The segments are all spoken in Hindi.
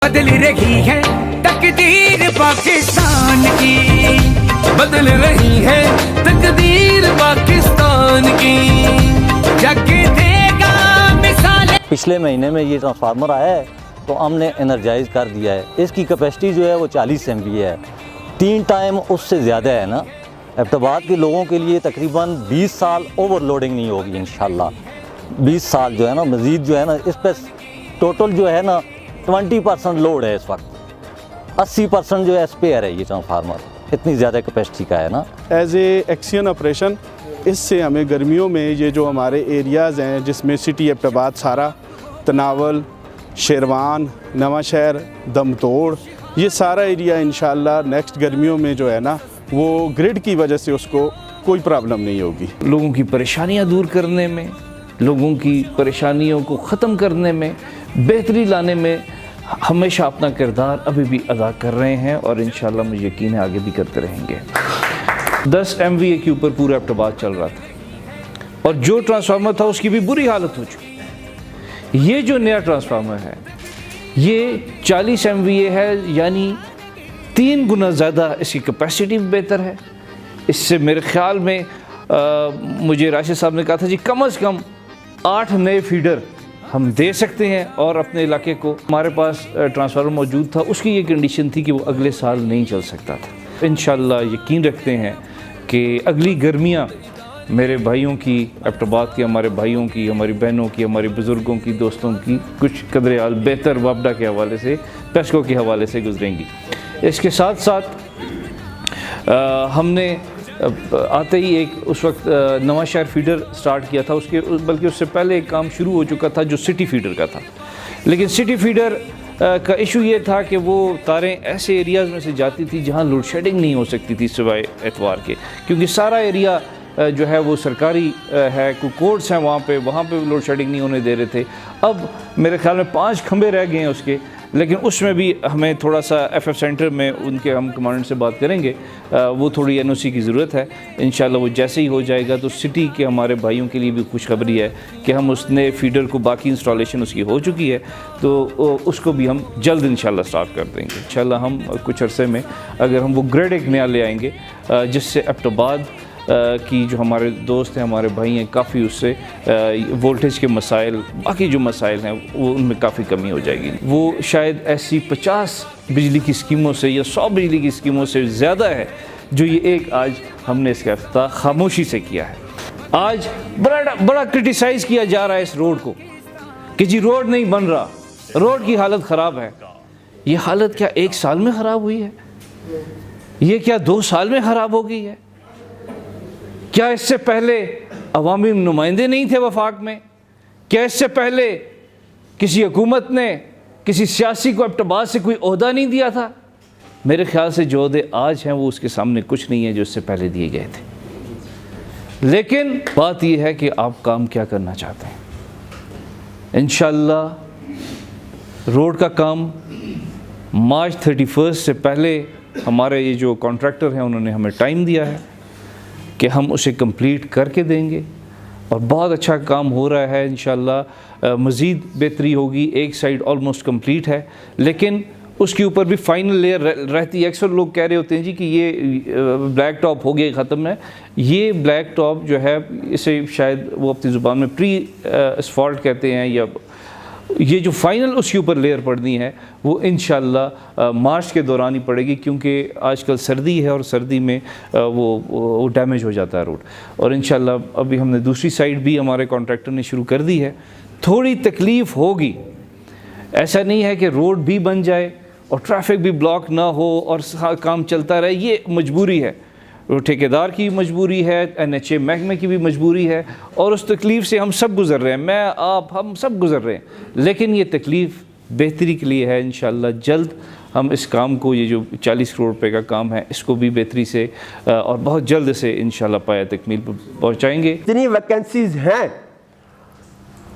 बदल रही है तकदीर पाकिस्तान की, बदल रही है तकदीर पाकिस्तान की, जग देगा मिसाल। पिछले महीने में ये ट्रांसफार्मर आया है तो हमने एनर्जाइज कर दिया है। इसकी कैपेसिटी जो है वो 40 MVA है, 3 टाइम उससे ज़्यादा है ना। एबटाबाद के लोगों के लिए तकरीबन 20 साल ओवरलोडिंग नहीं होगी इंशाल्लाह। 20 साल जो है ना मज़ीद जो है ना इस पर टोटल जो है ना 20% लोड है इस वक्त, 80% जो है स्पेयर है ये ट्रांसफार्मर, इतनी ज़्यादा कैपेसिटी का है ना। एज ए एक्शन ऑपरेशन इससे हमें गर्मियों में ये जो हमारे एरियाज़ हैं जिसमें सिटी एबटाबाद, सारा, तनावल, शेरवान, नवा शहर, दमतोड़, ये सारा एरिया इंशाल्लाह नेक्स्ट गर्मियों में जो है ना वो ग्रिड की वजह से उसको कोई प्रॉब्लम नहीं होगी। लोगों की परेशानियां दूर करने में, लोगों की परेशानियों को ख़त्म करने में, बेहतरी लाने में हमेशा अपना किरदार अभी भी अदा कर रहे हैं और इंशाल्लाह मुझे यकीन है आगे भी करते रहेंगे। 10 MVA के ऊपर पूरा एबटाबाद चल रहा था और जो ट्रांसफार्मर था उसकी भी बुरी हालत हो चुकी। ये जो नया ट्रांसफार्मर है ये 40 MVA है, यानी 3 गुना ज़्यादा इसकी कैपेसिटी भी बेहतर है। इससे मेरे ख्याल में मुझे राशिद साहब ने कहा था जी कम से कम 8 नए फीडर हम दे सकते हैं और अपने इलाके को, हमारे पास ट्रांसफार्मर मौजूद था, उसकी ये कंडीशन थी कि वो अगले साल नहीं चल सकता था। इंशाल्लाह यकीन रखते हैं कि अगली गर्मियाँ मेरे भाइयों की, एबटाबाद के हमारे भाइयों की, हमारी बहनों की, हमारे बुज़ुर्गों की, दोस्तों की कुछ कदर हाल बेहतर वापडा के हवाले से, पेस्को के हवाले से गुजरेंगी। इसके साथ साथ हमने आते ही एक उस वक्त नवा शहर फीडर स्टार्ट किया था, उसके बल्कि उससे पहले एक काम शुरू हो चुका था जो सिटी फीडर का था। लेकिन सिटी फीडर का इशू ये था कि वो तारें ऐसे एरियाज़ में से जाती थी जहाँ लोड शेडिंग नहीं हो सकती थी सिवाय एतवार के, क्योंकि सारा एरिया जो है वो सरकारी है, कोई कोर्ट्स हैं वहाँ पे लोड शेडिंग नहीं होने दे रहे थे। अब मेरे ख्याल में 5 खंबे रह गए हैं उसके, लेकिन उसमें भी हमें थोड़ा सा FF सेंटर में उनके हम कमांडेंट से बात करेंगे, वो थोड़ी NOC की ज़रूरत है। इंशाल्लाह वो जैसे ही हो जाएगा तो सिटी के हमारे भाइयों के लिए भी खुशखबरी है कि हम उस नए फीडर को, बाकी इंस्टॉलेशन उसकी हो चुकी है, तो उसको भी हम जल्द इंशाल्लाह स्टार्ट कर देंगे। इंशाल्लाह हम कुछ अरसे में अगर हम वो ग्रेड एक नया ले आएंगे जिससे एबटाबाद की जो हमारे दोस्त हैं, हमारे भाई हैं, काफ़ी उससे वोल्टेज के मसाइल, बाकी जो मसाइल हैं वो उनमें काफ़ी कमी हो जाएगी। वो शायद ऐसी 50 बिजली की स्कीमों से या 100 बिजली की स्कीमों से ज़्यादा है जो ये एक आज हमने इसका इफ्तिताह खामोशी से किया है। आज बड़ा क्रिटिसाइज़ किया जा रहा है इस रोड को कि जी रोड नहीं बन रहा, रोड की हालत ख़राब है। ये हालत क्या 1 साल में ख़राब हुई है? ये क्या 2 साल में ख़राब हो गई है? क्या इससे पहले अवामी नुमाइंदे नहीं थे वफाक में? क्या इससे पहले किसी हुकूमत ने किसी सियासी को एबटाबाद से कोई ओहदा नहीं दिया था? मेरे ख्याल से जो ओहदे आज हैं वो उसके सामने कुछ नहीं है जो इससे पहले दिए गए थे। लेकिन बात यह है कि आप काम क्या करना चाहते हैं। इंशाअल्लाह रोड का काम मार्च 31 से पहले, हमारे ये जो कॉन्ट्रैक्टर हैं उन्होंने हमें टाइम दिया है कि हम उसे कंप्लीट करके देंगे और बहुत अच्छा काम हो रहा है। इंशाल्लाह मज़ीद बेहतरी होगी। एक साइड ऑलमोस्ट कंप्लीट है लेकिन उसके ऊपर भी फाइनल लेयर रहती है। अक्सर लोग कह रहे होते हैं जी कि ये ब्लैक टॉप हो गया, ख़त्म है। ये ब्लैक टॉप जो है इसे शायद वो अपनी ज़ुबान में प्री एस्फॉल्ट कहते हैं, या ये जो फाइनल उसके ऊपर लेयर पड़नी है वो इंशाल्लाह मार्च के दौरान ही पड़ेगी, क्योंकि आजकल सर्दी है और सर्दी में वो डैमेज हो जाता है रोड। और इंशाल्लाह अभी हमने दूसरी साइड भी हमारे कॉन्ट्रैक्टर ने शुरू कर दी है। थोड़ी तकलीफ़ होगी, ऐसा नहीं है कि रोड भी बन जाए और ट्रैफिक भी ब्लॉक ना हो और काम चलता रहे, ये मजबूरी है, ठेकेदार की मजबूरी है, NHA महकमे की भी मजबूरी है और उस तकलीफ़ से हम सब गुज़र रहे हैं, मैं आप हम सब गुज़र रहे हैं। लेकिन ये तकलीफ़ बेहतरी के लिए है। इंशाल्लाह जल्द हम इस काम को, ये जो 40 करोड़ रुपए का काम है, इसको भी बेहतरी से और बहुत जल्द से इंशाल्लाह पाया तकमील पर पहुँचाएँगे। इतनी वैकेंसीज़ हैं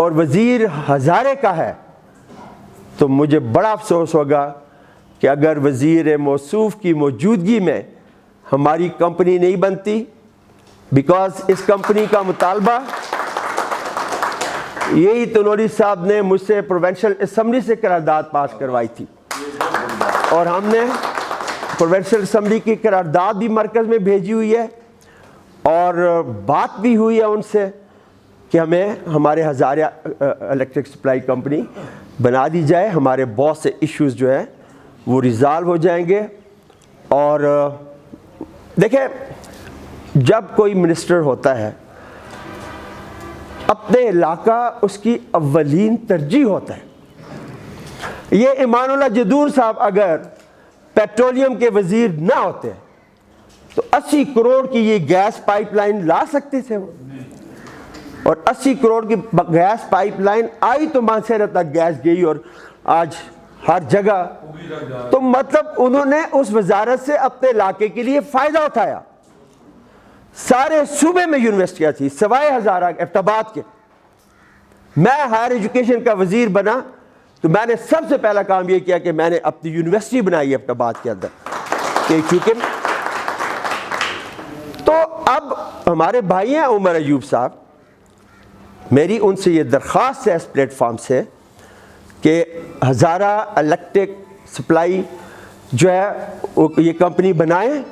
और वज़ीर हज़ारे का है तो मुझे बड़ा अफसोस होगा कि अगर वज़ीर मौसूफ़ की मौजूदगी में हमारी कंपनी नहीं बनती, बिकॉज इस कंपनी का मुतालबा यही तनोरी साहब ने मुझसे प्रोविंशियल असेंबली से करारदाद पास करवाई थी। और हमने प्रोविंशियल असम्बली की करारदाद भी मरकज़ में भेजी हुई है और बात भी हुई है उनसे कि हमें हमारे हज़ारिया इलेक्ट्रिक सप्लाई कंपनी बना दी जाए। हमारे बहुत से इश्यूज़ जो है वो रिज़ॉल्व हो जाएंगे। और देखिए, जब कोई मिनिस्टर होता है अपने इलाका उसकी अव्वलीन तरजीह होता है। ये इमानुल्लाह जदूर साहब अगर पेट्रोलियम के वज़ीर ना होते तो 80 करोड़ की ये गैस पाइपलाइन ला सकते थे वो, और 80 करोड़ की गैस पाइपलाइन आई तो मानसेरा तक गैस गई और आज हर जगह। तो मतलब उन्होंने उस वजारत से अपने इलाके के लिए फ़ायदा उठाया। सारे सूबे में यूनिवर्सिटियाँ थी सवाए हज़ारा एबटाबाद के। मैं हायर एजुकेशन का वज़ीर बना तो मैंने सबसे पहला काम ये किया कि मैंने अपनी यूनिवर्सिटी बनाई एबटाबाद के अंदर कि चूँकि तो अब हमारे भाई हैं उमर अयूब साहब, मेरी उनसे ये दरख्वास्त है इस प्लेटफॉर्म से कि हज़ारा इलेक्ट्रिक सप्लाई जो है ये कंपनी बनाएं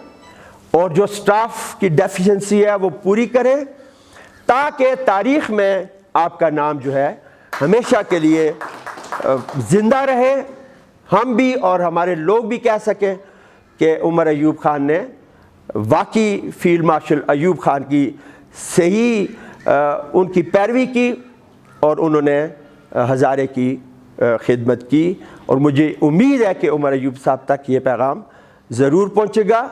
और जो स्टाफ की डेफिशिएंसी है वो पूरी करें ताकि तारीख़ में आपका नाम जो है हमेशा के लिए ज़िंदा रहे। हम भी और हमारे लोग भी कह सकें कि उमर अयूब ख़ान ने वाकई फील्ड मार्शल अयूब ख़ान की सही उनकी पैरवी की और उन्होंने हज़ारे की खिदमत की। और मुझे उम्मीद है कि उमर अयूब साहब तक ये पैगाम ज़रूर पहुँचेगा।